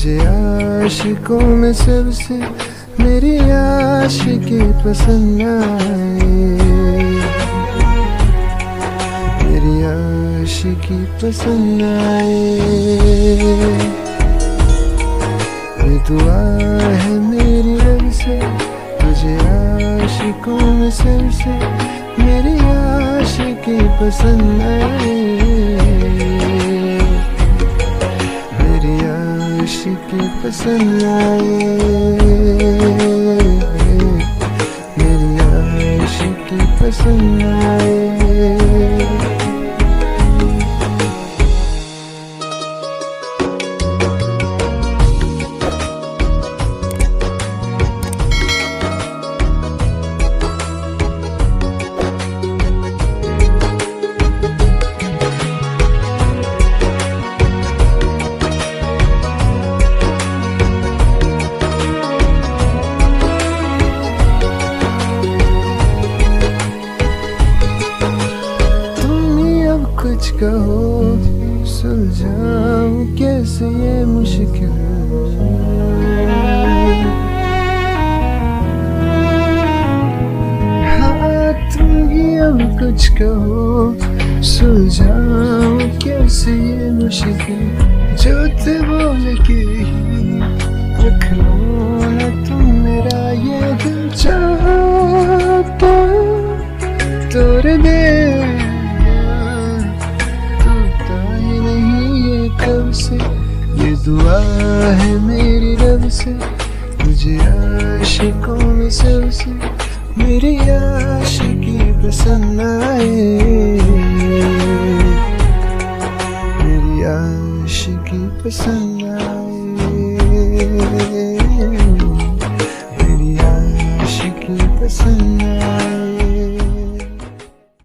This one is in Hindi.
तुझे आशिकों में सबसे मेरी आशिकी पसंद आए, मेरी आशिकी पसंद आए। ये दुआ है मेरी रब से, तुझे आशिकों में सबसे मेरी आशिकी पसंद आए, मेरी आशिकी पसंद आए, मेरी आशिकी पसंद आए। कुछ कहो सुलझाऊं कैसे ये मुश्किल, हाँ तुम ही अब कुछ कहो सुलझाऊं कैसे ये मुश्किल। झूठ बोल के रख लो ना तुम मेरा ये दिल, चाहता तोड़ दे कब से। ये दुआ है मेरी रब से, तुझे आशिकों में सबसे मेरी आशिकी पसंद आए, मेरी आशिकी पसंद